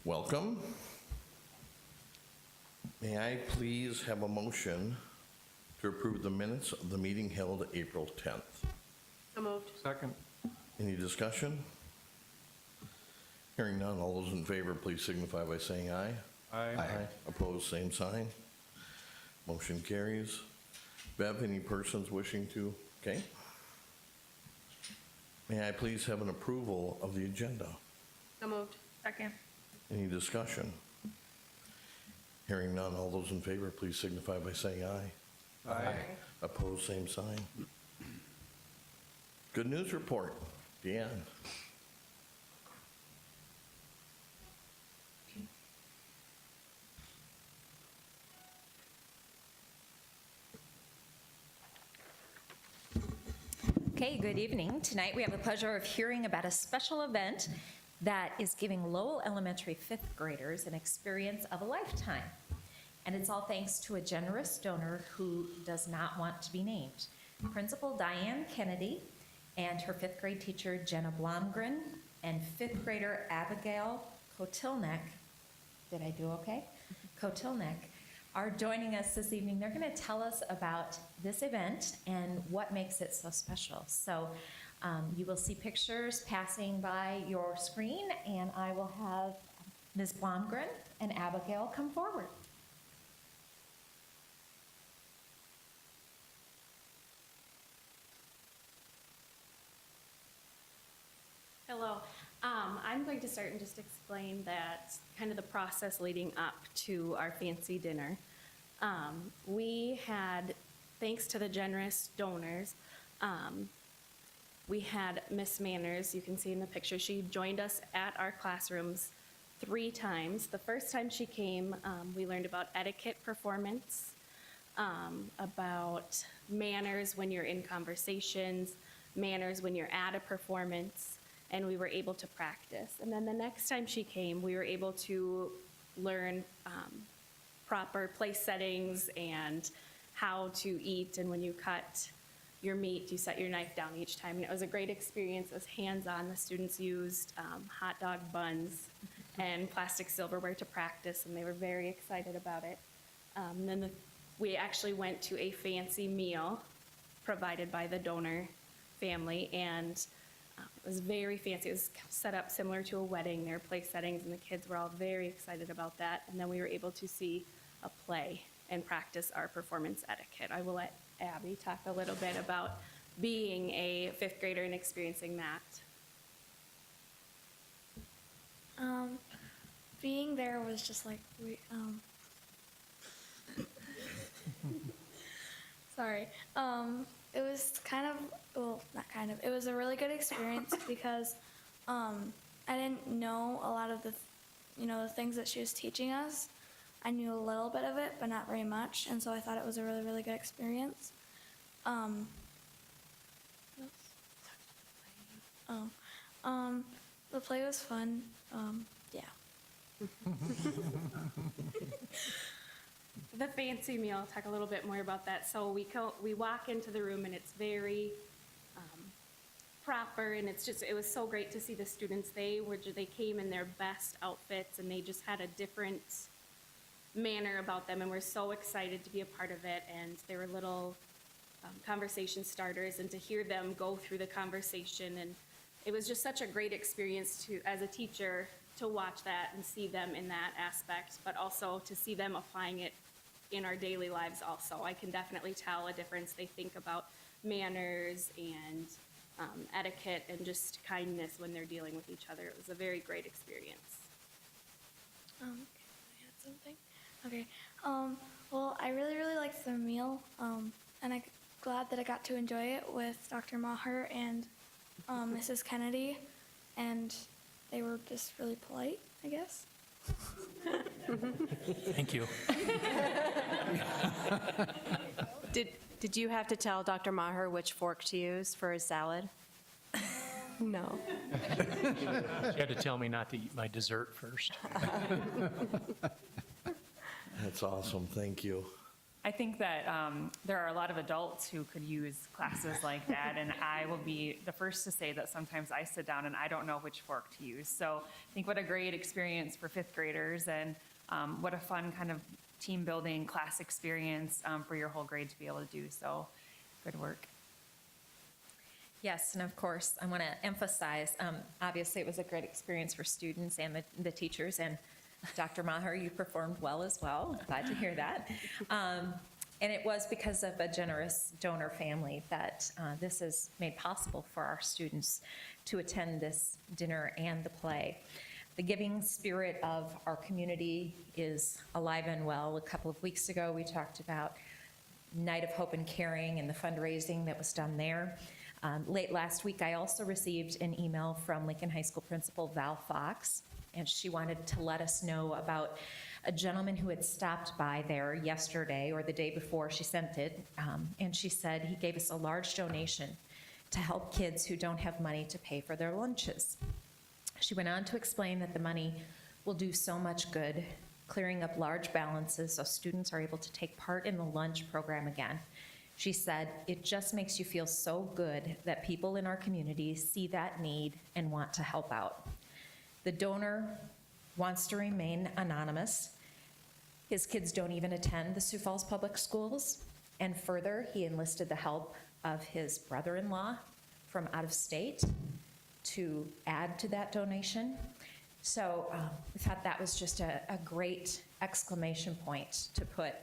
Welcome. May I please have a motion to approve the minutes of the meeting held April 10th? So moved. Second. Any discussion? Hearing none, all those in favor, please signify by saying aye. Aye. Opposed, same sign. Motion carries. Bev, any persons wishing to, okay? May I please have an approval of the agenda? So moved. Second. Any discussion? Hearing none, all those in favor, please signify by saying aye. Aye. Opposed, same sign. Good news report, Deanne. Okay, good evening. Tonight we have the pleasure of hearing about a special event that is giving Lowell Elementary fifth graders an experience of a lifetime. And it's all thanks to a generous donor who does not want to be named. Principal Diane Kennedy and her fifth grade teacher Jenna Blomgren and fifth grader Abigail Kotilnek, did I do okay? Kotilnek, are joining us this evening. They're going to tell us about this event and what makes it so special. So you will see pictures passing by your screen, and I will have Ms. Blomgren and Abigail come forward. Hello. I'm going to start and just explain that kind of the process leading up to our fancy dinner. We had, thanks to the generous donors, we had Miss Manners, you can see in the picture, she joined us at our classrooms 3 times. The first time she came, we learned about etiquette performance, about manners when you're in conversations, manners when you're at a performance, and we were able to practice. And then the next time she came, we were able to learn proper place settings and how to eat, and when you cut your meat, you set your knife down each time. And it was a great experience. It was hands-on. The students used hot dog buns and plastic silverware to practice, and they were very excited about it. We actually went to a fancy meal provided by the donor family, and it was very fancy. It was set up similar to a wedding. There were place settings, and the kids were all very excited about that. And then we were able to see a play and practice our performance etiquette. I will let Abby talk a little bit about being a fifth grader and experiencing that. Being there was just like, sorry. It was kind of, well, not kind of, it was a really good experience because I didn't know a lot of the, the things that she was teaching us. I knew a little bit of it, but not very much, and so I thought it was a really, really good experience. The play was fun. Yeah. The fancy meal, I'll talk a little bit more about that. So we walk into the room, and it's very proper, and it was so great to see the students. They came in their best outfits, and they just had a different manner about them, and we're so excited to be a part of it. And they were little conversation starters, and to hear them go through the conversation, and it was just such a great experience as a teacher, to watch that and see them in that aspect, but also to see them applying it in our daily lives also. I can definitely tell a difference. They think about manners and etiquette and just kindness when they're dealing with each other. It was a very great experience. Can I add something? Okay. Well, I really, really liked the meal, and I'm glad that I got to enjoy it with Dr. Maher and Mrs. Kennedy, and they were just really polite, I guess. Thank you. Did you have to tell Dr. Maher which fork to use for his salad? No. She had to tell me not to eat my dessert first. That's awesome, thank you. I think that there are a lot of adults who could use classes like that, and I will be the first to say that sometimes I sit down and I don't know which fork to use. So I think what a great experience for fifth graders, and what a fun kind of team building class experience for your whole grade to be able to do. So good work. Yes, and of course, I want to emphasize, obviously, it was a great experience for students and the teachers, and Dr. Maher, you performed well as well. Glad to hear that. And it was because of a generous donor family that this is made possible for our students to attend this dinner and the play. The giving spirit of our community is alive and well. A couple of weeks ago, we talked about Night of Hope and Caring and the fundraising that was done there. Late last week, I also received an email from Lincoln High School Principal Val Fox, and she wanted to let us know about a gentleman who had stopped by there yesterday or the day before she sent it, and she said he gave us a large donation to help kids who don't have money to pay for their lunches. She went on to explain that the money will do so much good, clearing up large balances so students are able to take part in the lunch program again. She said, "It just makes you feel so good that people in our community see that need and want to help out." The donor wants to remain anonymous. His kids don't even attend the Sioux Falls Public Schools. And further, he enlisted the help of his brother-in-law from out of state to add to that donation. So we thought that was just a great exclamation point to put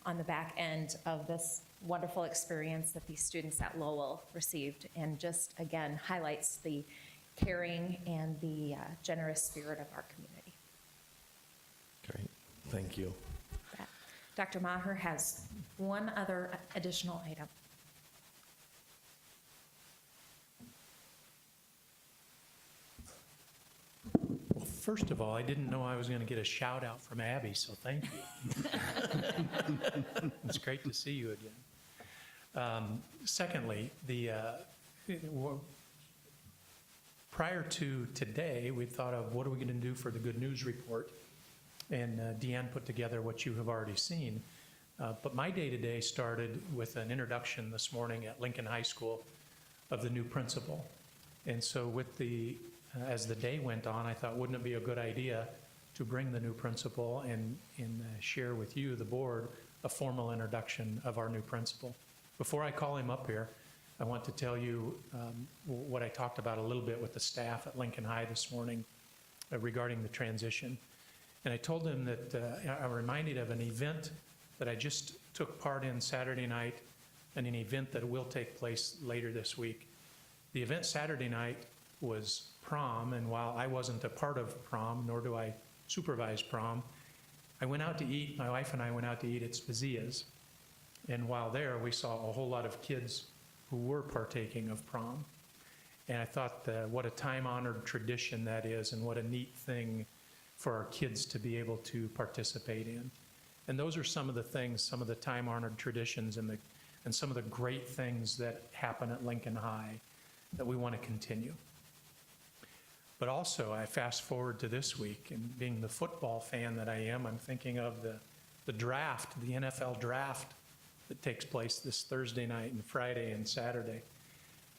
on the back end of this wonderful experience that these students at Lowell received, and just, again, highlights the caring and the generous spirit of our community. Great, thank you. Dr. Maher has one other additional item. Well, first of all, I didn't know I was going to get a shout out from Abby, so thank you. It's great to see you again. Secondly, prior to today, we thought of what are we going to do for the Good News Report, and Deanne put together what you have already seen. But my day-to-day started with an introduction this morning at Lincoln High School of the new principal. And so with as the day went on, I thought, wouldn't it be a good idea to bring the new principal and share with you, the board, a formal introduction of our new principal. Before I call him up here, I want to tell you what I talked about a little bit with the staff at Lincoln High this morning regarding the transition. And I told them that I reminded of an event that I just took part in Saturday night, and an event that will take place later this week. The event Saturday night was prom, and while I wasn't a part of prom, nor do I supervise prom, I went out to eat, my wife and I went out to eat at Spazia's. And while there, we saw a whole lot of kids who were partaking of prom. And I thought what a time-honored tradition that is, and what a neat thing for our kids to be able to participate in. And those are some of the things, some of the time-honored traditions and some of the great things that happen at Lincoln High that we want to continue. But also, I fast forward to this week, and being the football fan that I am, I'm thinking of the draft, the NFL draft that takes place this Thursday night and Friday and Saturday.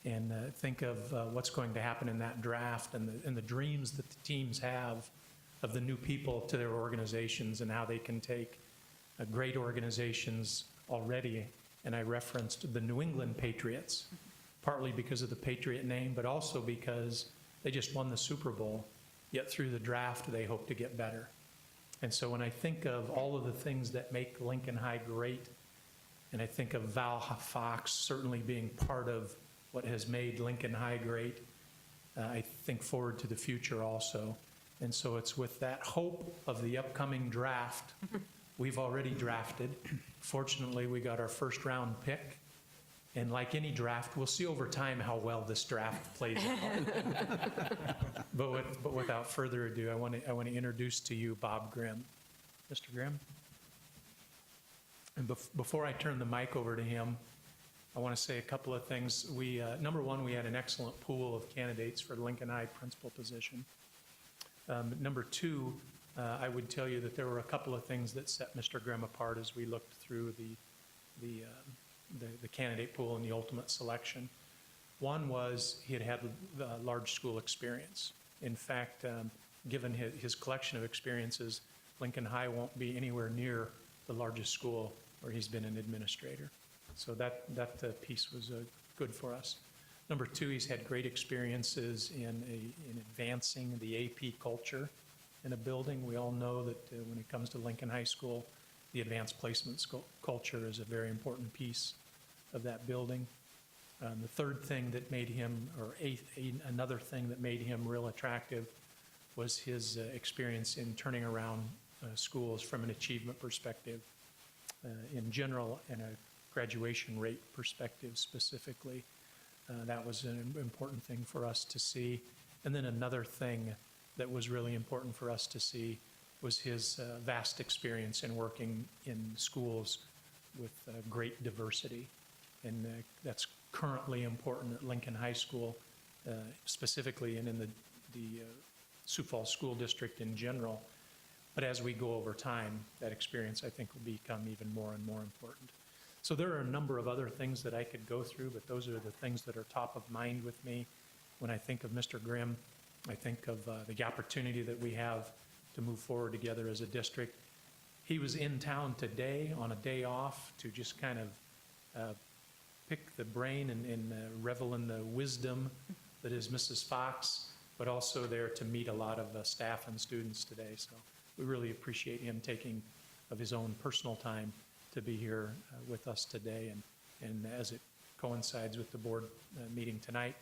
And think of what's going to happen in that draft, and the dreams that the teams have of the new people to their organizations, and how they can take great organizations already. And I referenced the New England Patriots, partly because of the Patriot name, but also because they just won the Super Bowl, yet through the draft they hope to get better. And so when I think of all of the things that make Lincoln High great, and I think of Val Fox certainly being part of what has made Lincoln High great, I think forward to the future also. And so it's with that hope of the upcoming draft. We've already drafted. Fortunately, we got our first round pick. And like any draft, we'll see over time how well this draft plays out. But without further ado, I want to introduce to you Bob Grimm. Mr. Grimm? And before I turn the mic over to him, I want to say a couple of things. Number one, we had an excellent pool of candidates for the Lincoln High principal position. Number two, I would tell you that there were a couple of things that set Mr. Grimm apart as we looked through the candidate pool and the ultimate selection. One was he had had large school experience. In fact, given his collection of experiences, Lincoln High won't be anywhere near the largest school where he's been an administrator. So that piece was good for us. Number two, he's had great experiences in advancing the AP culture in a building. We all know that when it comes to Lincoln High School, the advanced placement culture is a very important piece of that building. The third thing that made him, or another thing that made him real attractive was his experience in turning around schools from an achievement perspective in general and a graduation rate perspective specifically. That was an important thing for us to see. And then another thing that was really important for us to see was his vast experience in working in schools with great diversity. And that's currently important at Lincoln High School specifically, and in the Sioux Falls School District in general. But as we go over time, that experience, I think, will become even more and more important. So there are a number of other things that I could go through, but those are the things that are top of mind with me. When I think of Mr. Grimm, I think of the opportunity that we have to move forward together as a district. He was in town today on a day off to just kind of pick the brain and revel in the wisdom that is Mrs. Fox, but also there to meet a lot of staff and students today. So we really appreciate him taking of his own personal time to be here with us today. And as it coincides with the board meeting tonight,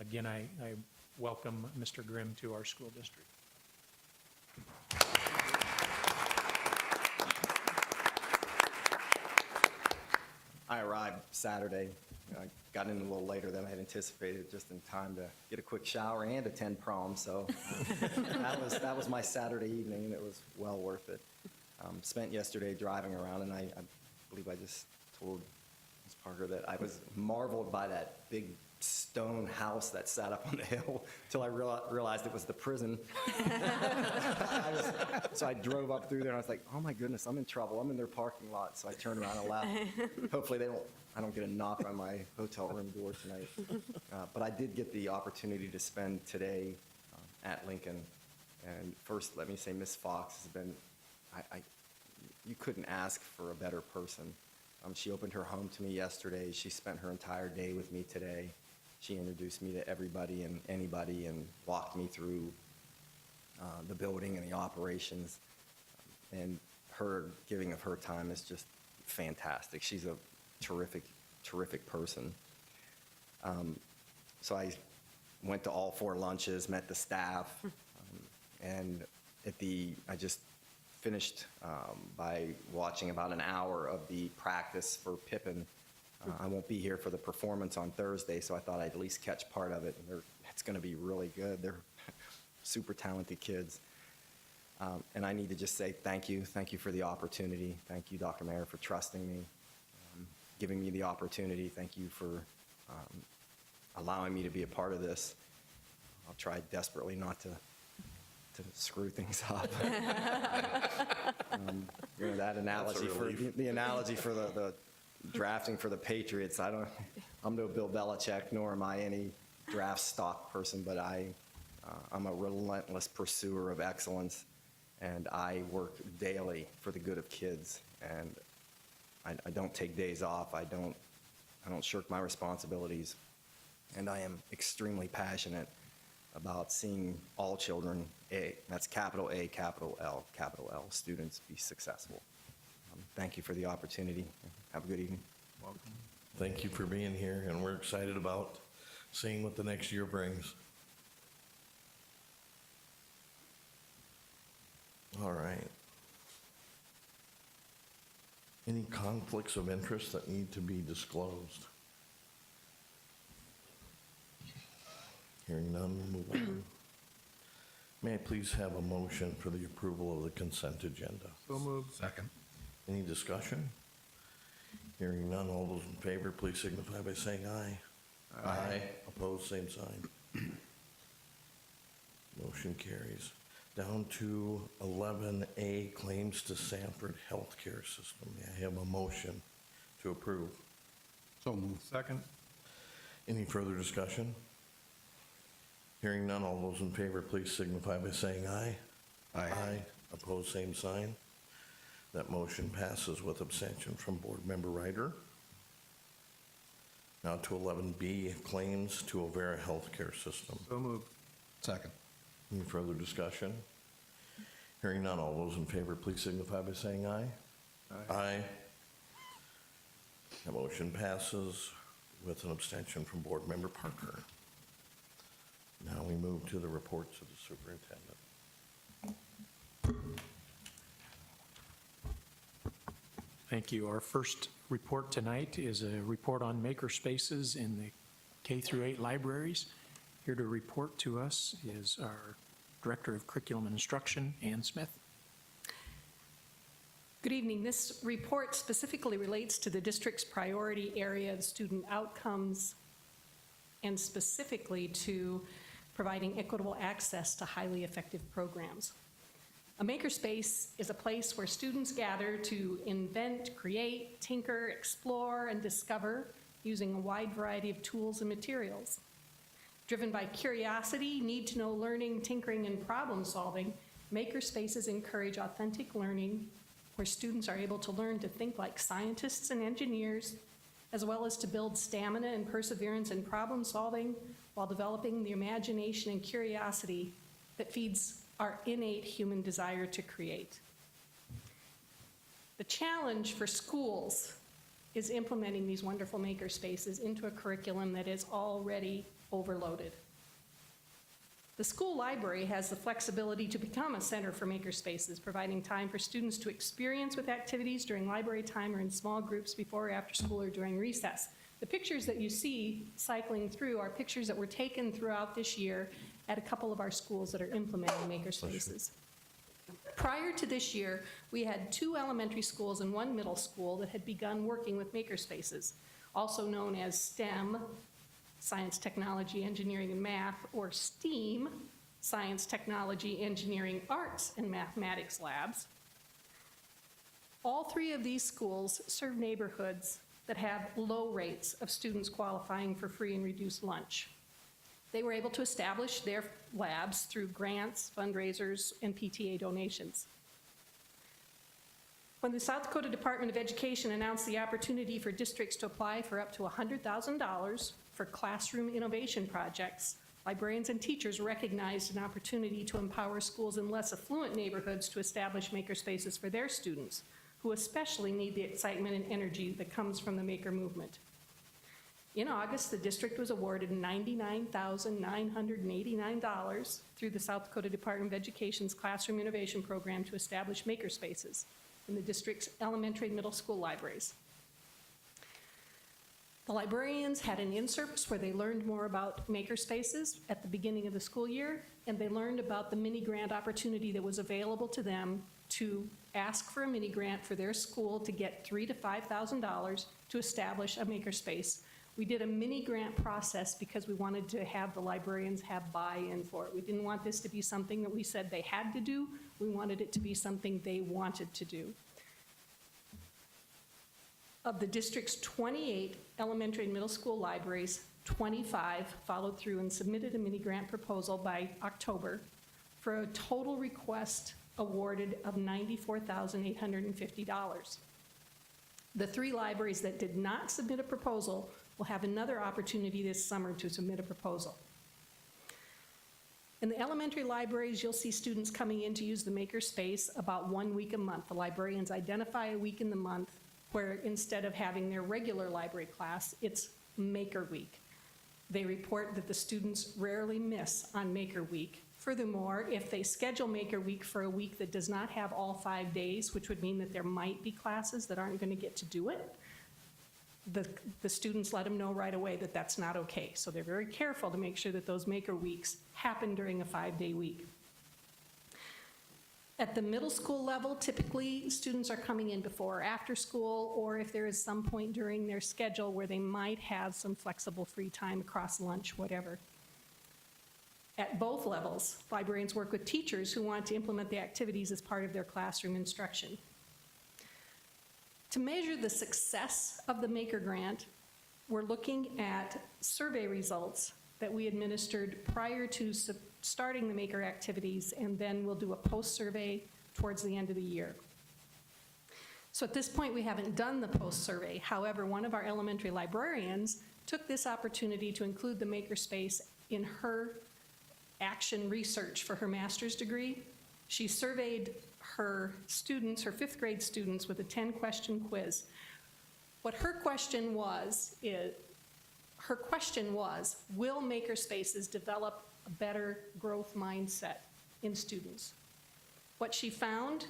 again, I welcome Mr. Grimm to our school district. I arrived Saturday. I got in a little later than I had anticipated, just in time to get a quick shower and attend prom. So that was my Saturday evening, and it was well worth it. Spent yesterday driving around, and I believe I just told Ms. Parker that I was marveled by that big stone house that sat up on the hill until I realized it was the prison. So I drove up through there, and I was like, oh my goodness, I'm in trouble. I'm in their parking lot. So I turned around and left. Hopefully I don't get a knock on my hotel room door tonight. But I did get the opportunity to spend today at Lincoln. And first, let me say Ms. Fox has been, you couldn't ask for a better person. She opened her home to me yesterday. She spent her entire day with me today. She introduced me to everybody and anybody and walked me through the building and the operations. And her giving of her time is just fantastic. She's a terrific, terrific person. So I went to all 4 lunches, met the staff, and I just finished by watching about an hour of the practice for Pippin. I won't be here for the performance on Thursday, so I thought I'd at least catch part of it. It's going to be really good. They're super talented kids. And I need to just say thank you. Thank you for the opportunity. Thank you, Dr. Mayer, for trusting me, giving me the opportunity. Thank you for allowing me to be a part of this. I'll try desperately not to screw things up. That analogy the analogy for the drafting for the Patriots. I'm no Bill Belichick, nor am I any draft stock person, but I'm a relentless pursuer of excellence, and I work daily for the good of kids. And I don't take days off. I don't shirk my responsibilities, and I am extremely passionate about seeing all children, that's capital A, capital L, students be successful. Thank you for the opportunity. Have a good evening. Welcome. Thank you for being here, and we're excited about seeing what the next year brings. All right. Any conflicts of interest that need to be disclosed? Hearing none, we'll move on. May I please have a motion for the approval of the consent agenda? So moved. Second. Any discussion? Hearing none, all those in favor, please signify by saying aye. Aye. Opposed, same sign. Motion carries. Down to 11A, claims to Sanford Healthcare System. May I have a motion to approve? So moved. Second. Any further discussion? Hearing none, all those in favor, please signify by saying aye. Aye. Opposed, same sign. That motion passes with abstention from Board Member Ryder. Now to 11B, claims to Overa Healthcare System. So moved. Second. Any further discussion? Hearing none, all those in favor, please signify by saying aye. Aye. That motion passes with an abstention from Board Member Parker. Now we move to the reports of the superintendent. Thank you. Our first report tonight is a report on maker spaces in the K through 8 libraries. Here to report to us is our Director of Curriculum and Instruction, Ann Smith. Good evening. This report specifically relates to the district's priority area of student outcomes and specifically to providing equitable access to highly effective programs. A makerspace is a place where students gather to invent, create, tinker, explore, and discover using a wide variety of tools and materials. Driven by curiosity, need-to-know learning, tinkering, and problem-solving, makerspaces encourage authentic learning where students are able to learn to think like scientists and engineers, as well as to build stamina and perseverance in problem-solving while developing the imagination and curiosity that feeds our innate human desire to create. The challenge for schools is implementing these wonderful maker spaces into a curriculum that is already overloaded. The school library has the flexibility to become a center for maker spaces, providing time for students to experience with activities during library time or in small groups before or after school or during recess. The pictures that you see cycling through are pictures that were taken throughout this year at a couple of our schools that are implementing maker spaces. Prior to this year, we had 2 elementary schools and 1 middle school that had begun working with maker spaces, also known as STEM, Science, Technology, Engineering, and Math, or STEAM, Science, Technology, Engineering, Arts, and Mathematics labs. All 3 of these schools serve neighborhoods that have low rates of students qualifying for free and reduced lunch. They were able to establish their labs through grants, fundraisers, and PTA donations. When the South Dakota Department of Education announced the opportunity for districts to apply for up to $100,000 for classroom innovation projects, librarians and teachers recognized an opportunity to empower schools in less affluent neighborhoods to establish makerspaces for their students, who especially need the excitement and energy that comes from the maker movement. In August, the district was awarded $99,989 through the South Dakota Department of Education's Classroom Innovation Program to establish makerspaces in the district's elementary and middle school libraries. The librarians had an in-service where they learned more about makerspaces at the beginning of the school year, and they learned about the mini grant opportunity that was available to them to ask for a mini grant for their school to get $3,000 to $5,000 to establish a makerspace. We did a mini grant process because we wanted to have the librarians have buy-in for it. We didn't want this to be something that we said they had to do. We wanted it to be something they wanted to do. Of the district's 28 elementary and middle school libraries, 25 followed through and submitted a mini grant proposal by October for a total request awarded of $94,850. The 3 libraries that did not submit a proposal will have another opportunity this summer to submit a proposal. In the elementary libraries, you'll see students coming in to use the makerspace about 1 week a month. The librarians identify a week in the month where instead of having their regular library class, it's Maker Week. They report that the students rarely miss on Maker Week. Furthermore, if they schedule Maker Week for a week that does not have all 5 days, which would mean that there might be classes that aren't going to get to do it, the students let them know right away that that's not okay. So they're very careful to make sure that those Maker Weeks happen during a 5-day week. At the middle school level, typically students are coming in before or after school, or if there is some point during their schedule where they might have some flexible free time across lunch, whatever. At both levels, librarians work with teachers who want to implement the activities as part of their classroom instruction. To measure the success of the Maker Grant, we're looking at survey results that we administered prior to starting the Maker activities, and then we'll do a post-survey towards the end of the year. So at this point, we haven't done the post-survey. However, one of our elementary librarians took this opportunity to include the Makerspace in her action research for her master's degree. She surveyed her students, her fifth grade students, with a 10-question quiz. What her question was, will Makerspaces develop a better growth mindset in students? What she found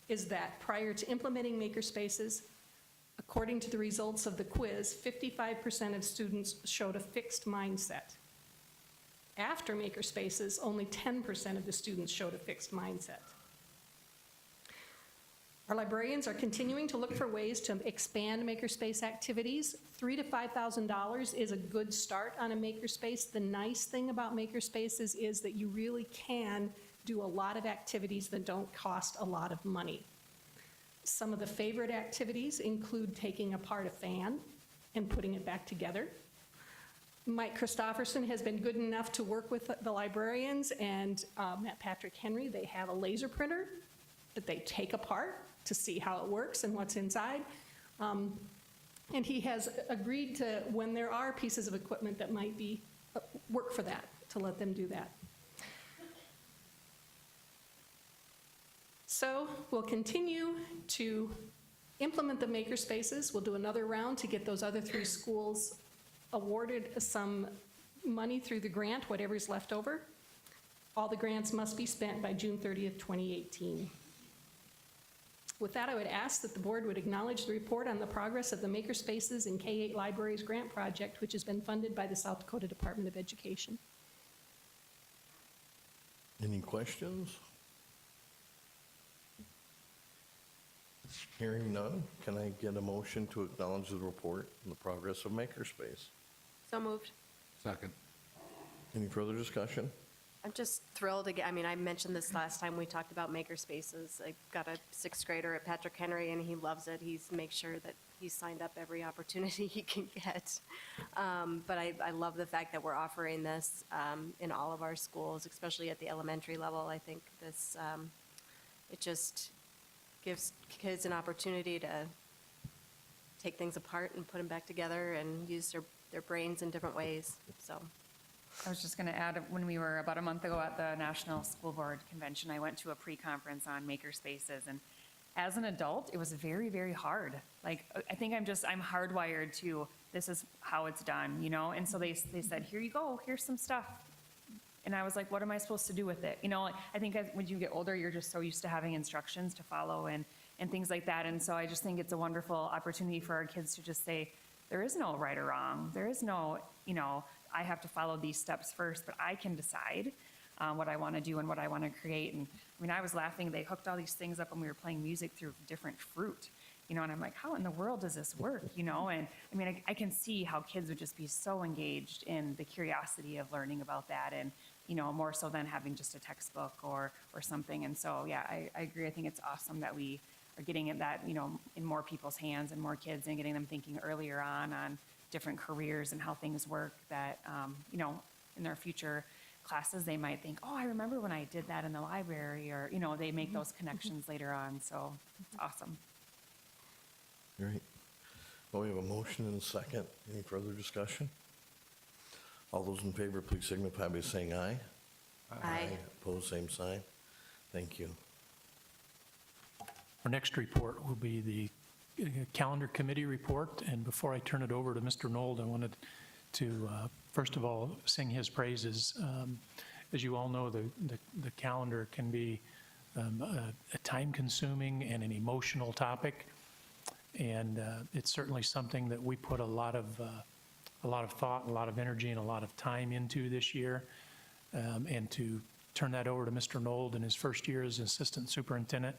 is that prior to implementing Makerspaces, according to the results of the quiz, 55% of students showed a fixed mindset. After Makerspaces, only 10% of the students showed a fixed mindset. Our librarians are continuing to look for ways to expand Makerspace activities. $3,000 to $5,000 is a good start on a Makerspace. The nice thing about Makerspaces is that you really can do a lot of activities that don't cost a lot of money. Some of the favorite activities include taking apart a fan and putting it back together. Mike Christopherson has been good enough to work with the librarians, and Matt Patrick Henry, they have a laser printer that they take apart to see how it works and what's inside. And he has agreed to, when there are pieces of equipment that might be work for that, to let them do that. So we'll continue to implement the Makerspaces. We'll do another round to get those other 3 schools awarded some money through the grant, whatever's left over. All the grants must be spent by June 30th, 2018. With that, I would ask that the board would acknowledge the report on the progress of the Makerspaces in K-8 Libraries Grant Project, which has been funded by the South Dakota Department of Education. Any questions? Hearing none, can I get a motion to acknowledge the report on the progress of Makerspace? So moved. Second. Any further discussion? I'm just thrilled again. I mean, I mentioned this last time we talked about Makerspaces. I got a 6th grader at Patrick Henry, and he loves it. He's makes sure that he's signed up every opportunity he can get. But I love the fact that we're offering this in all of our schools, especially at the elementary level. I think this, it just gives kids an opportunity to take things apart and put them back together and use their brains in different ways, so. I was just going to add, when we were about a month ago at the National School Board Convention, I went to a pre-conference on Makerspaces, and as an adult, it was very, very hard. Like, I think I'm hardwired to, this is how it's done, you know? And so they said, here you go, here's some stuff. And I was like, what am I supposed to do with it? You know, I think when you get older, you're just so used to having instructions to follow and things like that. And so I just think it's a wonderful opportunity for our kids to just say, there is no right or wrong. There is no, you know, I have to follow these steps first, but I can decide what I want to do and what I want to create. And I mean, I was laughing. They hooked all these things up when we were playing music through different fruit, you know, and I'm like, how in the world does this work, you know? And I mean, I can see how kids would just be so engaged in the curiosity of learning about that, and, you know, more so than having just a textbook or something. And so, yeah, I agree. I think it's awesome that we are getting it that, you know, in more people's hands and more kids, and getting them thinking earlier on different careers and how things work, that, you know, in their future classes, they might think, oh, I remember when I did that in the library, or, you know, they make those connections later on. So it's awesome. Great. Well, we have a motion and a second. Any further discussion? All those in favor, please signify by saying aye. Aye. Opposed, same sign. Thank you. Our next report will be the calendar committee report, and before I turn it over to Mr. Nold, I wanted to first of all sing his praises. As you all know, the calendar can be a time-consuming and an emotional topic, and it's certainly something that we put a lot of thought, a lot of energy, and a lot of time into this year. And to turn that over to Mr. Nold in his first year as assistant superintendent,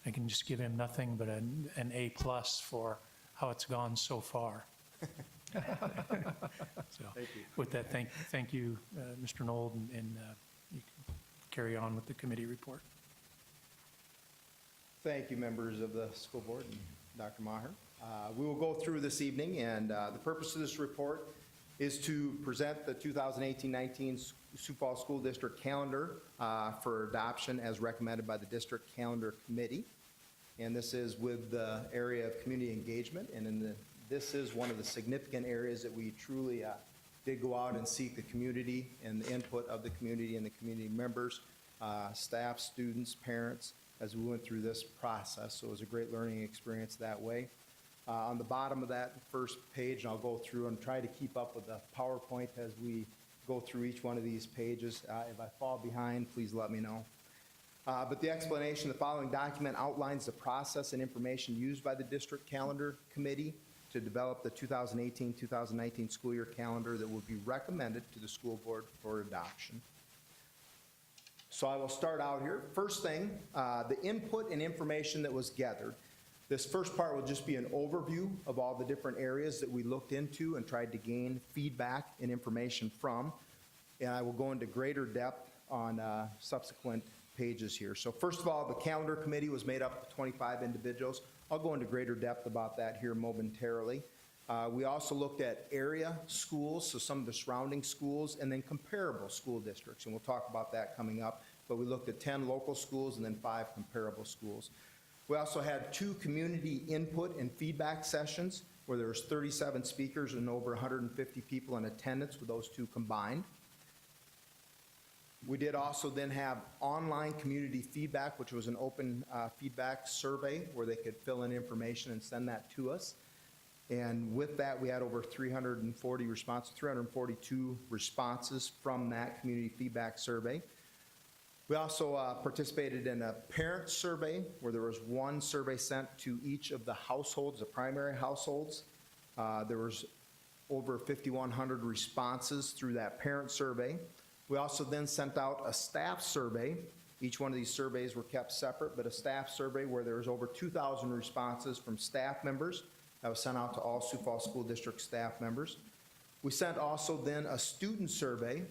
I can just give him nothing but an A+ for how it's gone so far. So, Thank you. with that, thank you, Mr. Nold, and you can carry on with the committee report. Thank you, members of the school board and Dr. Maher. We will go through this evening, and the purpose of this report is to present the 2018-19 Sioux Falls School District calendar for adoption as recommended by the District Calendar Committee. And this is with the area of community engagement, and this is one of the significant areas that we truly did go out and seek the community and the input of the community and the community members, staff, students, parents, as we went through this process. So it was a great learning experience that way. On the bottom of that first page, and I'll go through and try to keep up with the PowerPoint as we go through each one of these pages. If I fall behind, please let me know. But the explanation, the following document outlines the process and information used by the District Calendar Committee to develop the 2018-2019 school year calendar that will be recommended to the school board for adoption. So I will start out here. First thing, the input and information that was gathered. This first part will just be an overview of all the different areas that we looked into and tried to gain feedback and information from. And I will go into greater depth on subsequent pages here. So first of all, the calendar committee was made up of 25 individuals. I'll go into greater depth about that here momentarily. We also looked at area schools, so some of the surrounding schools, and then comparable school districts, and we'll talk about that coming up. But we looked at 10 local schools and then 5 comparable schools. We also had 2 community input and feedback sessions where there was 37 speakers and over 150 people in attendance with those 2 combined. We did also then have online community feedback, which was an open feedback survey where they could fill in information and send that to us. And with that, we had over 342 responses from that community feedback survey. We also participated in a parent survey where there was 1 survey sent to each of the households, the primary households. There was over 5,100 responses through that parent survey. We also then sent out a staff survey. Each one of these surveys were kept separate, but a staff survey where there was over 2,000 responses from staff members. That was sent out to all Sioux Falls School District staff members. We sent also then a student survey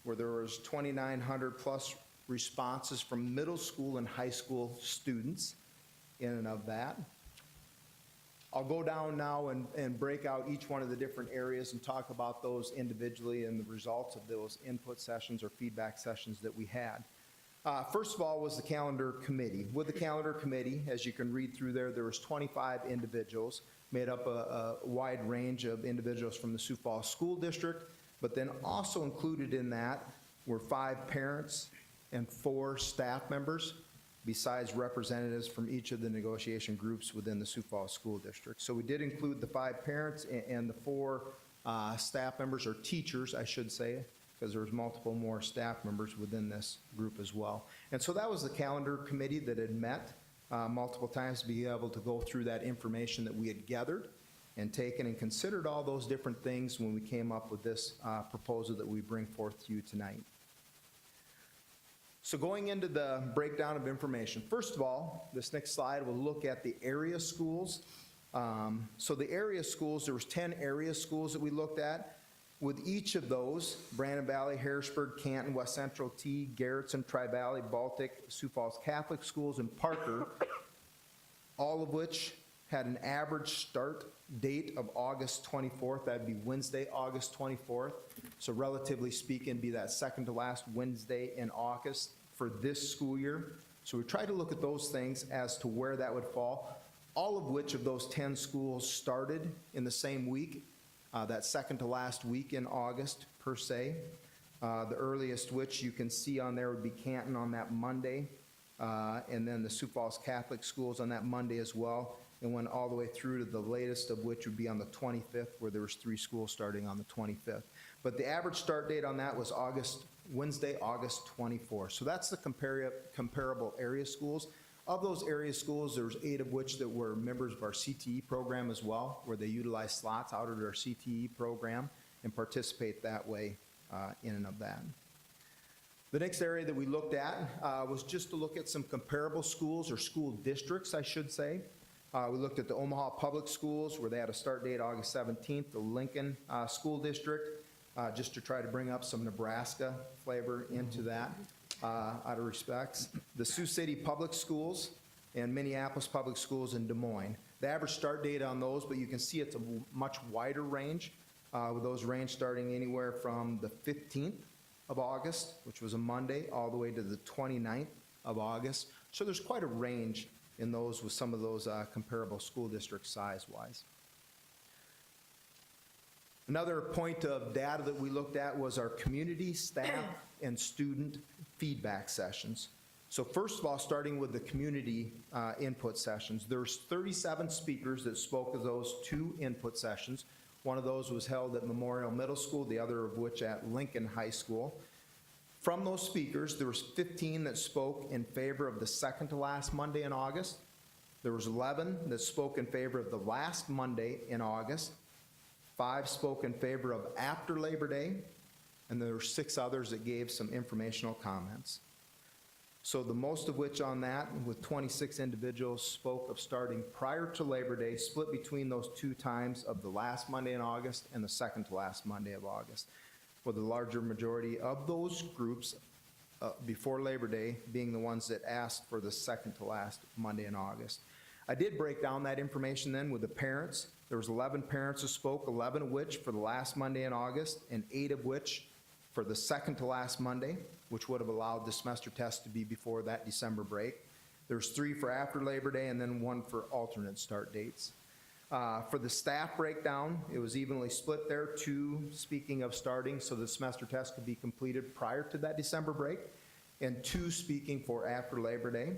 where there was 2,900 plus responses from middle school and high school students in and of that. I'll go down now and break out each one of the different areas and talk about those individually and the results of those input sessions or feedback sessions that we had. First of all was the calendar committee. With the calendar committee, as you can read through there, there was 25 individuals, made up a wide range of individuals from the Sioux Falls School District, but then also included in that were 5 parents and 4 staff members, besides representatives from each of the negotiation groups within the Sioux Falls School District. So we did include the 5 parents and the 4 staff members, or teachers, I should say, because there was multiple more staff members within this group as well. And so that was the calendar committee that had met multiple times to be able to go through that information that we had gathered and taken and considered all those different things when we came up with this proposal that we bring forth to you tonight. So going into the breakdown of information, first of all, this next slide will look at the area schools. So the area schools, there was 10 area schools that we looked at. With each of those, Brandon Valley, Harrisburg, Canton, West Central, T, Garrettson, Tri-Valley, Baltic, Sioux Falls Catholic Schools, and Parker, all of which had an average start date of August 24th. That'd be Wednesday, August 24th. So relatively speaking, be that second to last Wednesday in August for this school year. So we tried to look at those things as to where that would fall, all of which of those 10 schools started in the same week, that second to last week in August per se. The earliest which you can see on there would be Canton on that Monday, and then the Sioux Falls Catholic Schools on that Monday as well, and went all the way through to the latest of which would be on the 25th, where there was 3 schools starting on the 25th. But the average start date on that was Wednesday, August 24th. So that's the comparable area schools. Of those area schools, there was 8 of which that were members of our CTE program as well, where they utilize slots out of their CTE program and participate that way in and of that. The next area that we looked at was just to look at some comparable schools, or school districts, I should say. We looked at the Omaha Public Schools, where they had a start date August 17th, the Lincoln School District, just to try to bring up some Nebraska flavor into that out of respects. The Sioux City Public Schools, and Minneapolis Public Schools in Des Moines. The average start date on those, but you can see it's a much wider range, with those range starting anywhere from the 15th of August, which was a Monday, all the way to the 29th of August. So there's quite a range in those with some of those comparable school districts size-wise. Another point of data that we looked at was our community, staff, and student feedback sessions. So first of all, starting with the community input sessions, there's 37 speakers that spoke of those 2 input sessions. One of those was held at Memorial Middle School, the other of which at Lincoln High School. From those speakers, there was 15 that spoke in favor of the second to last Monday in August. There was 11 that spoke in favor of the last Monday in August. 5 spoke in favor of after Labor Day, and there were 6 others that gave some informational comments. So the most of which on that, with 26 individuals, spoke of starting prior to Labor Day, split between those 2 times of the last Monday in August and the second to last Monday of August, with the larger majority of those groups before Labor Day being the ones that asked for the second to last Monday in August. I did break down that information then with the parents. There was 11 parents who spoke, 11 of which for the last Monday in August, and 8 of which for the second to last Monday, which would have allowed the semester test to be before that December break. There's 3 for after Labor Day and then 1 for alternate start dates. For the staff breakdown, it was evenly split there, 2 speaking of starting so the semester test could be completed prior to that December break, and 2 speaking for after Labor Day.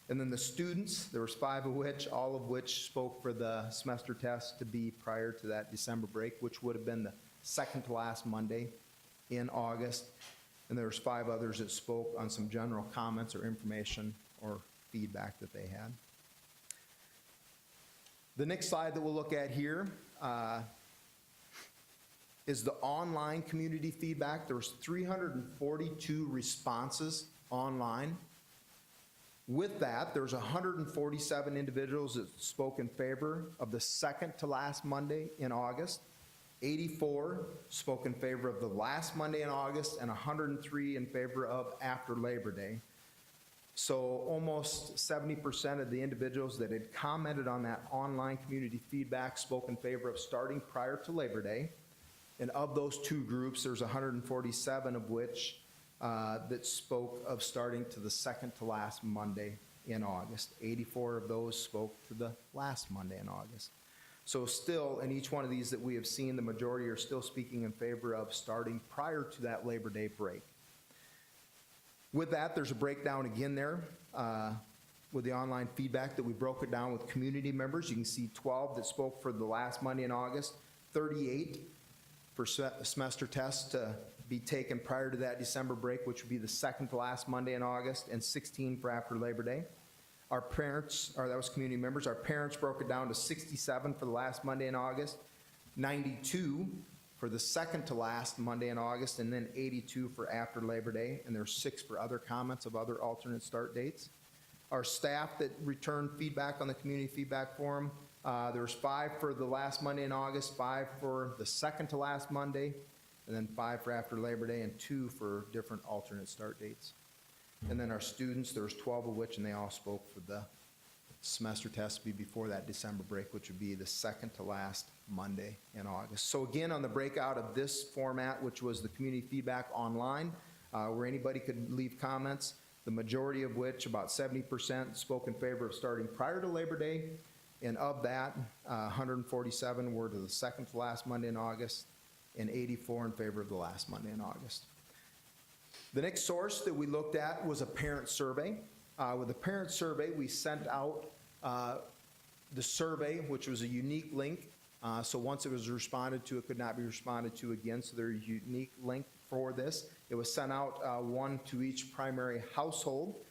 And then the students, there was 5 of which, all of which spoke for the semester test to be prior to that December break, which would have been the second to last Monday in August. And there was 5 others that spoke on some general comments or information or feedback that they had. The next slide that we'll look at here is the online community feedback. There was 342 responses online. With that, there's 147 individuals that spoke in favor of the second to last Monday in August. 84 spoke in favor of the last Monday in August, and 103 in favor of after Labor Day. So almost 70% of the individuals that had commented on that online community feedback spoke in favor of starting prior to Labor Day. And of those 2 groups, there's 147 of which that spoke of starting to the second to last Monday in August. 84 of those spoke to the last Monday in August. So still, in each one of these that we have seen, the majority are still speaking in favor of starting prior to that Labor Day break. With that, there's a breakdown again there with the online feedback that we broke it down with community members. You can see 12 that spoke for the last Monday in August, 38 for semester tests to be taken prior to that December break, which would be the second to last Monday in August, and 16 for after Labor Day. Our parents, or that was community members, our parents broke it down to 67 for the last Monday in August, 92 for the second to last Monday in August, and then 82 for after Labor Day, and there's 6 for other comments of other alternate start dates. Our staff that returned feedback on the community feedback forum, there was 5 for the last Monday in August, 5 for the second to last Monday, and then 5 for after Labor Day, and 2 for different alternate start dates. And then our students, there was 12 of which, and they all spoke for the semester test to be before that December break, which would be the second to last Monday in August. So again, on the breakout of this format, which was the community feedback online, where anybody could leave comments, the majority of which, about 70%, spoke in favor of starting prior to Labor Day, and of that, 147 were to the second to last Monday in August, and 84 in favor of the last Monday in August. The next source that we looked at was a parent survey. With the parent survey, we sent out the survey, which was a unique link. So once it was responded to, it could not be responded to again, so there's a unique link for this. It was sent out 1 to each primary household.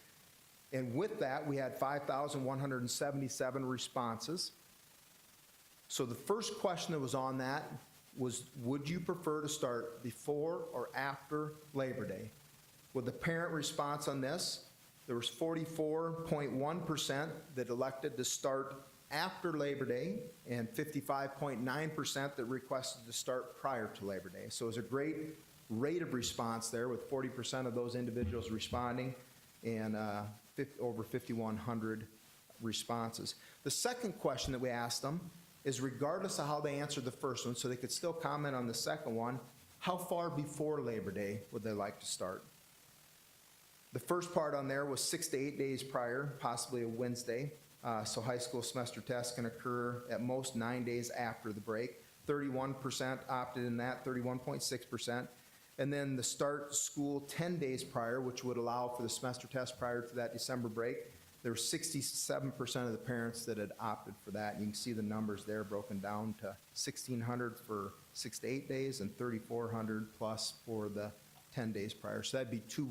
And with that, we had 5,177 responses. So the first question that was on that was, would you prefer to start before or after Labor Day? With the parent response on this, there was 44.1% that elected to start after Labor Day and 55.9% that requested to start prior to Labor Day. So it was a great rate of response there, with 40% of those individuals responding and over 5,100 responses. The second question that we asked them is regardless of how they answered the first one, so they could still comment on the second one, how far before Labor Day would they like to start? The first part on there was 6 to 8 days prior, possibly a Wednesday. So high school semester tests can occur at most 9 days after the break. 31% opted in that, 31.6%. And then the start school 10 days prior, which would allow for the semester test prior to that December break. There were 67% of the parents that had opted for that. And you can see the numbers there broken down to 1,600 for 6 to 8 days and 3,400 plus for the 10 days prior. So that'd be 2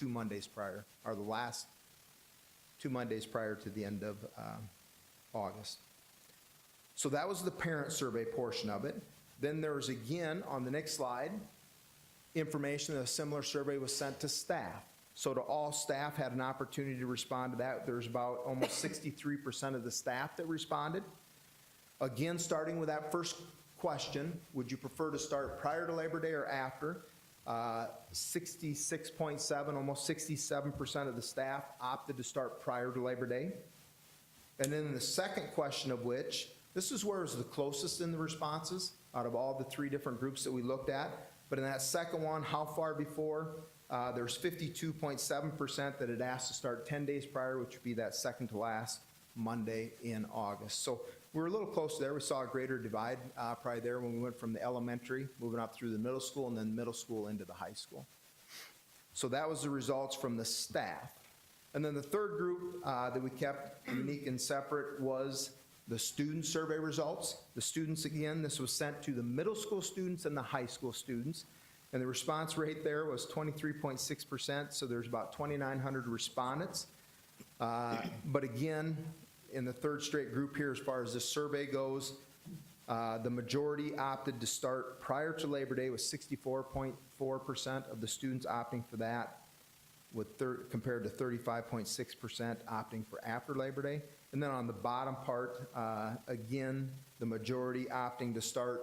Mondays prior, or the last 2 Mondays prior to the end of August. So that was the parent survey portion of it. Then there's again, on the next slide, information that a similar survey was sent to staff. So to all staff had an opportunity to respond to that. There's about almost 63% of the staff that responded. Again, starting with that first question, would you prefer to start prior to Labor Day or after? 66.7, almost 67% of the staff opted to start prior to Labor Day. And then the second question of which, this is where it was the closest in the responses out of all the 3 different groups that we looked at. But in that second one, how far before? There's 52.7% that had asked to start 10 days prior, which would be that second to last Monday in August. So we're a little close there. We saw a greater divide probably there when we went from the elementary, moving up through the middle school, and then middle school into the high school. So that was the results from the staff. And then the third group that we kept unique and separate was the student survey results. The students, again, this was sent to the middle school students and the high school students. And the response rate there was 23.6%, so there's about 2,900 respondents. But again, in the third straight group here, as far as this survey goes, the majority opted to start prior to Labor Day, with 64.4% of the students opting for that, compared to 35.6% opting for after Labor Day. And then on the bottom part, again, the majority opting to start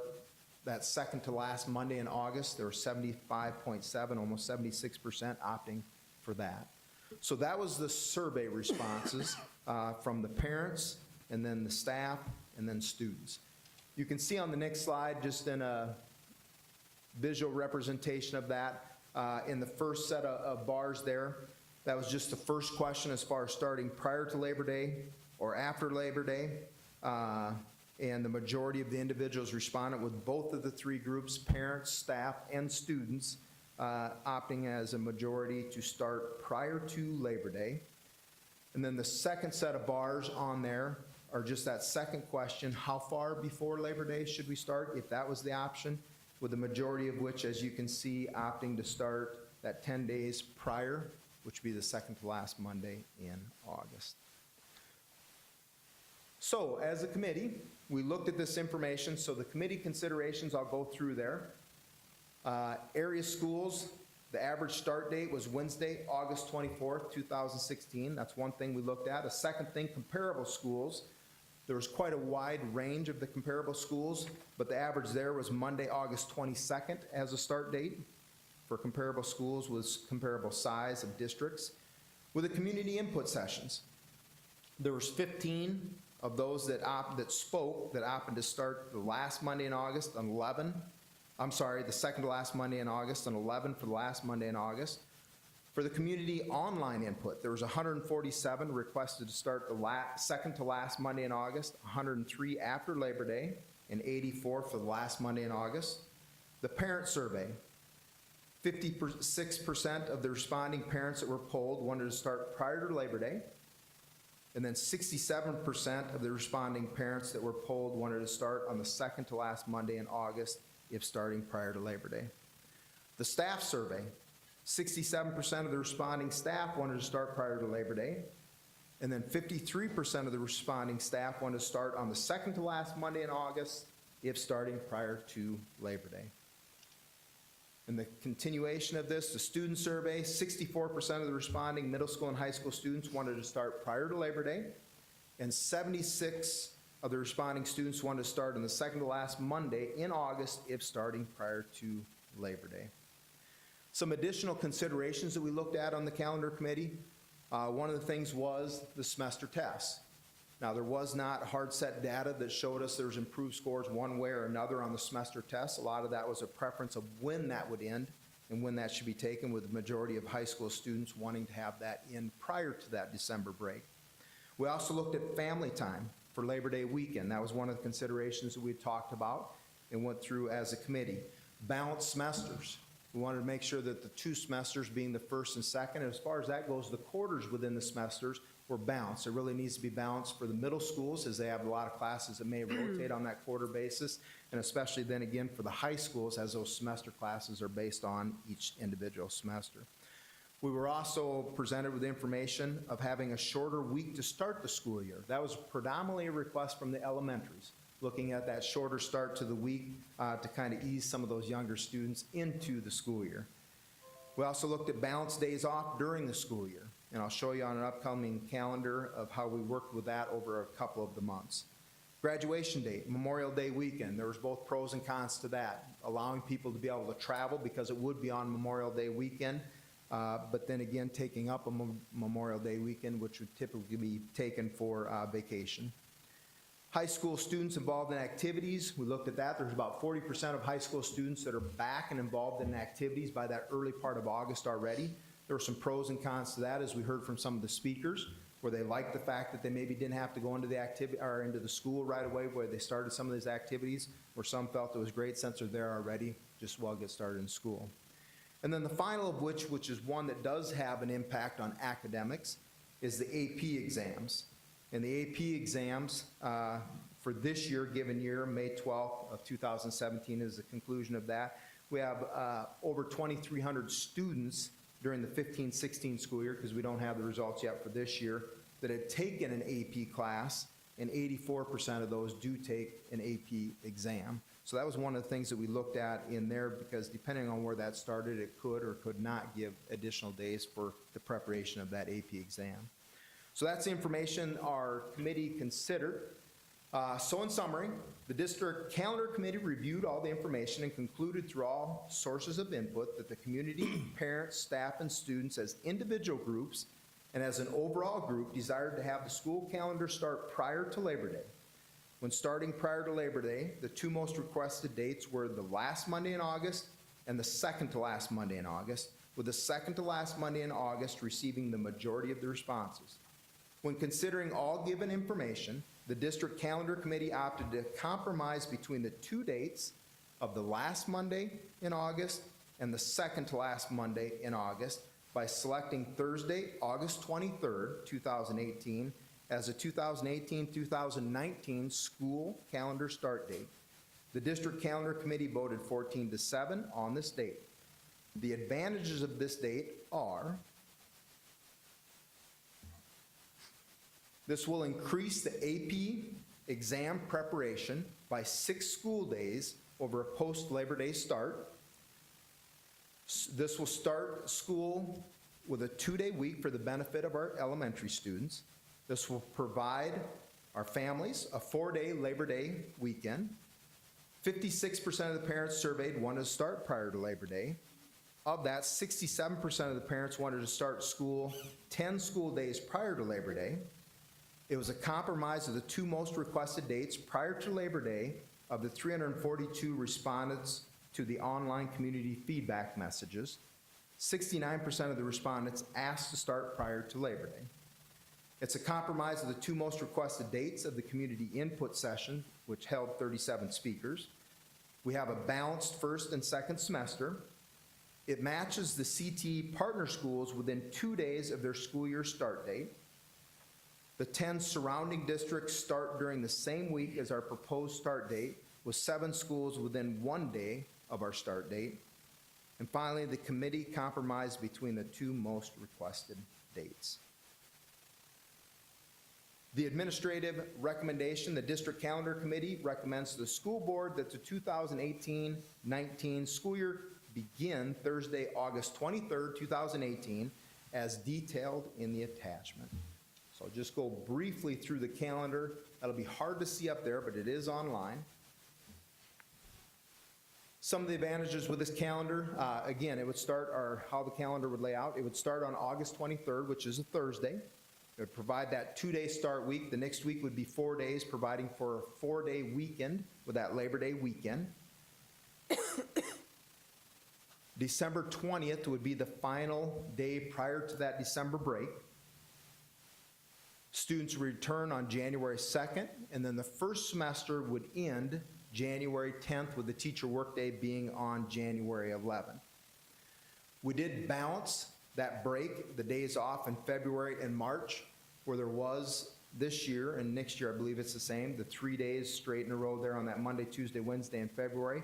that second to last Monday in August. There were 75.7, almost 76% opting for that. So that was the survey responses from the parents, and then the staff, and then students. You can see on the next slide, just in a visual representation of that, in the first set of bars there, that was just the first question as far as starting prior to Labor Day or after Labor Day. And the majority of the individuals responded with both of the 3 groups, parents, staff, and students, opting as a majority to start prior to Labor Day. And then the second set of bars on there are just that second question, how far before Labor Day should we start, if that was the option, with the majority of which, as you can see, opting to start that 10 days prior, which would be the second to last Monday in August. So, as a committee, we looked at this information. So the committee considerations, I'll go through there. Area schools, the average start date was Wednesday, August 24th, 2016. That's one thing we looked at. A second thing, comparable schools. There was quite a wide range of the comparable schools, but the average there was Monday, August 22nd as a start date for comparable schools with comparable size of districts. With the community input sessions, there was 15 of those that spoke that opted to start the last Monday in August and the second to last Monday in August, and 11 for the last Monday in August. For the community online input, there was 147 requested to start the second to last Monday in August, 103 after Labor Day, and 84 for the last Monday in August. The parent survey, 56% of the responding parents that were polled wanted to start prior to Labor Day. And then 67% of the responding parents that were polled wanted to start on the second to last Monday in August, if starting prior to Labor Day. The staff survey, 67% of the responding staff wanted to start prior to Labor Day. And then 53% of the responding staff wanted to start on the second to last Monday in August, if starting prior to Labor Day. In the continuation of this, the student survey, 64% of the responding middle school and high school students wanted to start prior to Labor Day, and 76 of the responding students wanted to start on the second to last Monday in August, if starting prior to Labor Day. Some additional considerations that we looked at on the calendar committee. One of the things was the semester tests. Now, there was not hard set data that showed us there's improved scores one way or another on the semester tests. A lot of that was a preference of when that would end and when that should be taken, with the majority of high school students wanting to have that in prior to that December break. We also looked at family time for Labor Day weekend. That was one of the considerations that we had talked about and went through as a committee. Balanced semesters. We wanted to make sure that the two semesters, being the first and second, as far as that goes, the quarters within the semesters were balanced. It really needs to be balanced for the middle schools, as they have a lot of classes that may rotate on that quarter basis, and especially then again for the high schools, as those semester classes are based on each individual semester. We were also presented with information of having a shorter week to start the school year. That was predominantly a request from the elementaries, looking at that shorter start to the week to kind of ease some of those younger students into the school year. We also looked at balanced days off during the school year, and I'll show you on an upcoming calendar of how we worked with that over a couple of the months. Graduation date, Memorial Day weekend, there was both pros and cons to that, allowing people to be able to travel because it would be on Memorial Day weekend, but then again, taking up a Memorial Day weekend, which would typically be taken for vacation. High school students involved in activities, we looked at that. There's about 40% of high school students that are back and involved in activities by that early part of August already. There were some pros and cons to that, as we heard from some of the speakers, where they liked the fact that they maybe didn't have to go into the activity or into the school right away where they started some of these activities, where some felt it was great since they're there already, just well get started in school. And then the final of which is one that does have an impact on academics, is the AP exams. And the AP exams for this year, given year, May 12th of 2017 is the conclusion of that. We have over 2,300 students during the 15-16 school year, because we don't have the results yet for this year, that had taken an AP class, and 84% of those do take an AP exam. So that was one of the things that we looked at in there, because depending on where that started, it could or could not give additional days for the preparation of that AP exam. So that's the information our committee considered. So in summary, the district calendar committee reviewed all the information and concluded through all sources of input that the community, parents, staff, and students as individual groups and as an overall group desired to have the school calendar start prior to Labor Day. When starting prior to Labor Day, the two most requested dates were the last Monday in August and the second to last Monday in August, with the second to last Monday in August receiving the majority of the responses. When considering all given information, the district calendar committee opted to compromise between the two dates of the last Monday in August and the second to last Monday in August by selecting Thursday, August 23rd, 2018, as a 2018-2019 school calendar start date. The district calendar committee voted 14-7 on this date. The advantages of this date are: this will increase the AP exam preparation by 6 school days over a post-Labor Day start. This will start school with a 2-day week for the benefit of our elementary students. This will provide our families a 4-day Labor Day weekend. 56% of the parents surveyed wanted to start prior to Labor Day. Of that, 67% of the parents wanted to start school 10 school days prior to Labor Day. It was a compromise of the two most requested dates prior to Labor Day of the 342 respondents to the online community feedback messages. 69% of the respondents asked to start prior to Labor Day. It's a compromise of the two most requested dates of the community input session, which held 37 speakers. We have a balanced first and second semester. It matches the CTE partner schools within 2 days of their school year start date. The 10 surrounding districts start during the same week as our proposed start date, with 7 schools within 1 day of our start date. And finally, the committee compromised between the two most requested dates. The administrative recommendation, the district calendar committee recommends to the school board that the 2018-19 school year begin Thursday, August 23rd, 2018, as detailed in the attachment. So I'll just go briefly through the calendar. That'll be hard to see up there, but it is online. Some of the advantages with this calendar, again, it would start how the calendar would lay out. It would start on August 23rd, which is a Thursday. It would provide that 2-day start week. The next week would be 4 days, providing for a 4-day weekend with that Labor Day weekend. December 20th would be the final day prior to that December break. Students return on January 2nd, and then the first semester would end January 10th, with the teacher workday being on January 11th. We did balance that break, the days off in February and March, where there was this year, and next year I believe it's the same, the 3 days straight in a row there on that Monday, Tuesday, Wednesday in February.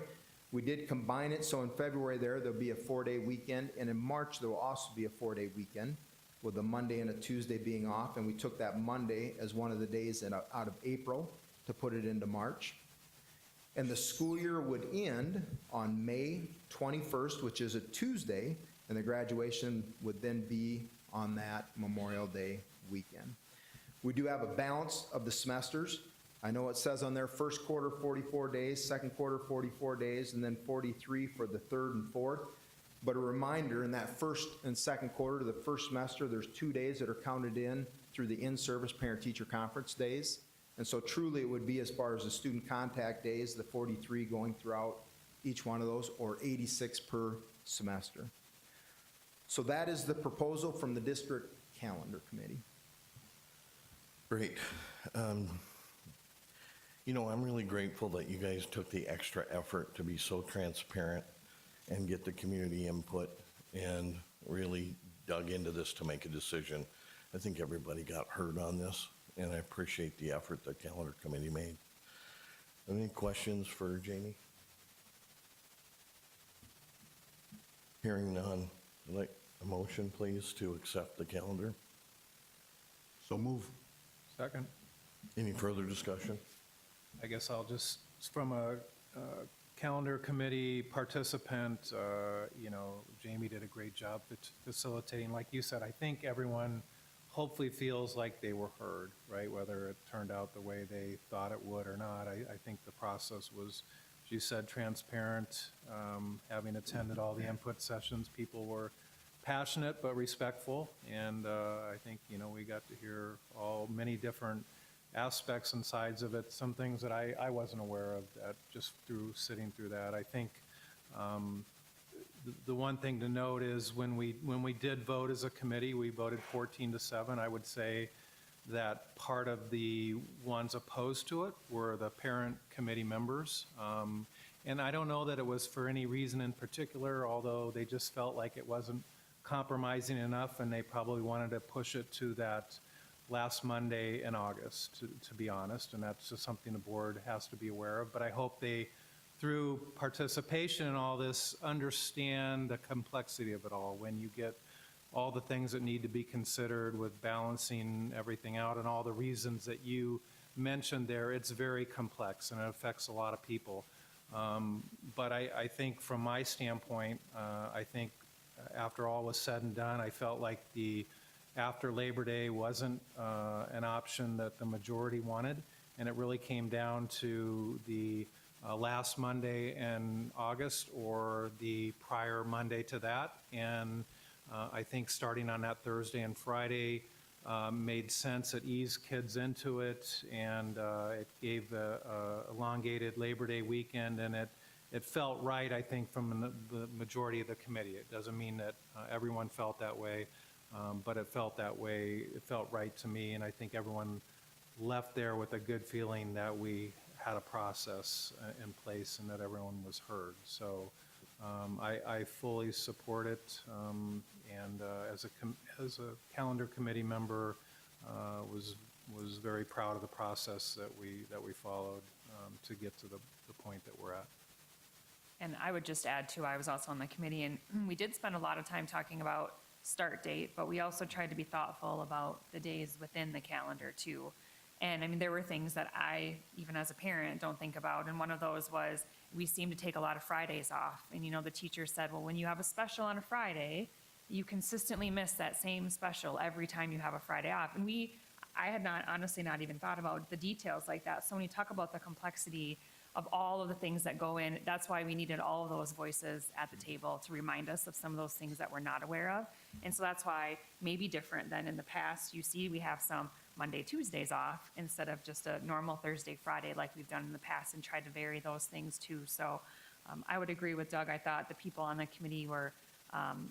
We did combine it, so in February there'll be a 4-day weekend, and in March there will also be a 4-day weekend, with a Monday and a Tuesday being off, and we took that Monday as one of the days out of April to put it into March. And the school year would end on May 21st, which is a Tuesday, and the graduation would then be on that Memorial Day weekend. We do have a balance of the semesters. I know it says on there first quarter 44 days, second quarter 44 days, and then 43 for the third and fourth. But a reminder, in that first and second quarter, the first semester, there's 2 days that are counted in through the in-service parent-teacher conference days. And so truly it would be, as far as the student contact days, the 43 going throughout each one of those, or 86 per semester. So that is the proposal from the district calendar committee. Great. You know, I'm really grateful that you guys took the extra effort to be so transparent and get the community input and really dug into this to make a decision. I think everybody got heard on this, and I appreciate the effort the calendar committee made. Any questions for Jamie? Hearing none, I'd like a motion, please, to accept the calendar. So move. Second. Any further discussion? I guess I'll just, from a calendar committee participant, Jamie did a great job facilitating. Like you said, I think everyone hopefully feels like they were heard, right? Whether it turned out the way they thought it would or not. I think the process was, as you said, transparent. Having attended all the input sessions, people were passionate but respectful. And I think, we got to hear many different aspects and sides of it, some things that I wasn't aware of that just through sitting through that. I think the one thing to note is when we did vote as a committee, we voted 14-7. I would say that part of the ones opposed to it were the parent committee members. And I don't know that it was for any reason in particular, although they just felt like it wasn't compromising enough, and they probably wanted to push it to that last Monday in August, to be honest, and that's just something the board has to be aware of. But I hope they, through participation in all this, understand the complexity of it all. When you get all the things that need to be considered with balancing everything out and all the reasons that you mentioned there, it's very complex and it affects a lot of people. But I think from my standpoint, I think after all was said and done, I felt like the after Labor Day wasn't an option that the majority wanted, and it really came down to the last Monday in August or the prior Monday to that. And I think starting on that Thursday and Friday made sense. It eased kids into it, and it gave the elongated Labor Day weekend, and it felt right, I think, from the majority of the committee. It doesn't mean that everyone felt that way. But it felt that way. It felt right to me, and I think everyone left there with a good feeling that we had a process in place and that everyone was heard. So I fully support it, and as a calendar committee member, was very proud of the process that we followed to get to the point that we're at. And I would just add too, I was also on the committee, and we did spend a lot of time talking about start date, but we also tried to be thoughtful about the days within the calendar too. And I mean, there were things that I, even as a parent, don't think about. And one of those was we seem to take a lot of Fridays off. And the teacher said, well, when you have a special on a Friday, you consistently miss that same special every time you have a Friday off. And I had honestly not even thought about the details like that. So when you talk about the complexity of all of the things that go in. That's why we needed all of those voices at the table to remind us of some of those things that we're not aware of. And so that's why maybe different than in the past. You see, we have some Monday, Tuesdays off instead of just a normal Thursday, Friday like we've done in the past, and tried to vary those things too. So I would agree with Doug. I thought the people on the committee were,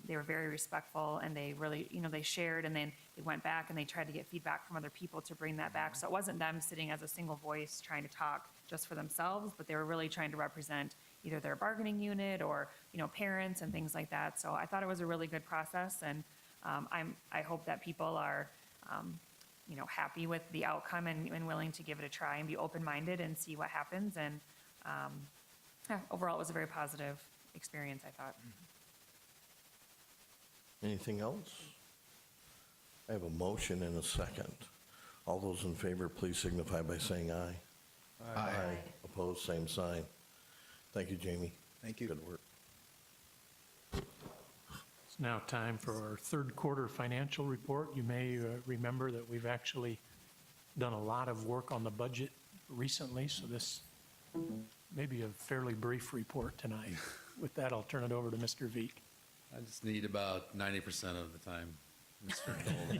they were very respectful, and they really, they shared, and then they went back and they tried to get feedback from other people to bring that back. So it wasn't them sitting as a single voice trying to talk just for themselves, but they were really trying to represent either their bargaining unit or, parents and things like that. So I thought it was a really good process, and I hope that people are, happy with the outcome and willing to give it a try and be open-minded and see what happens. And yeah, overall, it was a very positive experience, I thought. Anything else? I have a motion and a second. All those in favor, please signify by saying aye. Aye. Opposed, same sign. Thank you, Jamie. Thank you. Good work. It's now time for our third quarter financial report. You may remember that we've actually done a lot of work on the budget recently, so this may be a fairly brief report tonight. With that, I'll turn it over to Mr. Veek. I just need about 90% of the time, Mr. Cole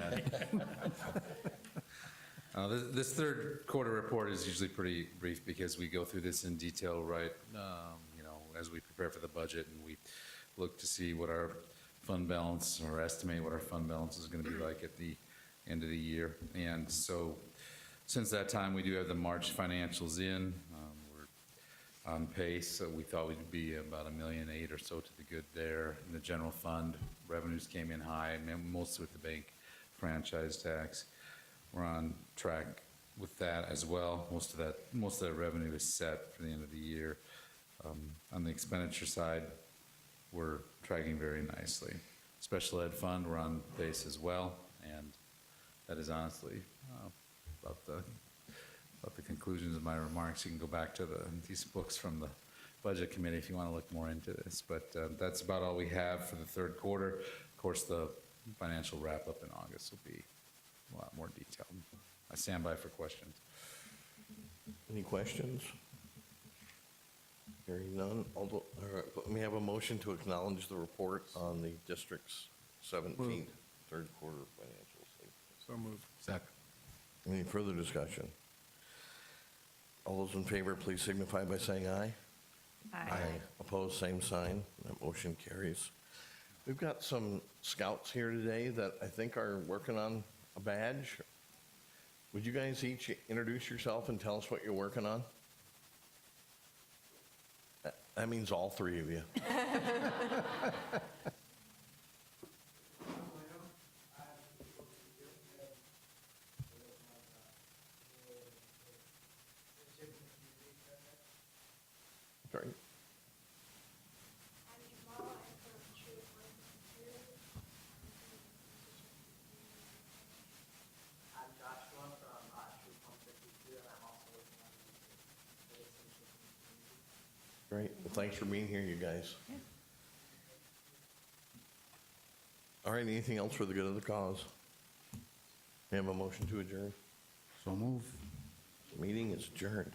had. This third quarter report is usually pretty brief because we go through this in detail, right, as we prepare for the budget, and we look to see what our fund balance, or estimate what our fund balance is going to be like at the end of the year. And so since that time, we do have the March financials in. We're on pace, so we thought we'd be about $1.8 million or so to the good there. In the general fund, revenues came in high, mostly with the bank franchise tax. We're on track with that as well. Most of that revenue is set for the end of the year. On the expenditure side, we're tracking very nicely. Special ed fund, we're on pace as well, and that is honestly about the conclusions of my remarks. You can go back to these books from the budget committee if you want to look more into this. But that's about all we have for the third quarter. Of course, the financial wrap-up in August will be a lot more detailed. I stand by for questions. Any questions? Hearing none. All right, let me have a motion to acknowledge the report on the district's 17th third quarter financial statement. So moved. Second. Any further discussion? All those in favor, please signify by saying aye. Aye. Opposed, same sign. That motion carries. We've got some scouts here today that I think are working on a badge. Would you guys each introduce yourself and tell us what you're working on? That means all three of you. Great. I'm Joshua from Troop 152, and I'm also working on the citizenship in the community. Great. Well, thanks for being here, you guys. All right, anything else for the good of the cause? May I have a motion to adjourn? So move. Meeting is adjourned.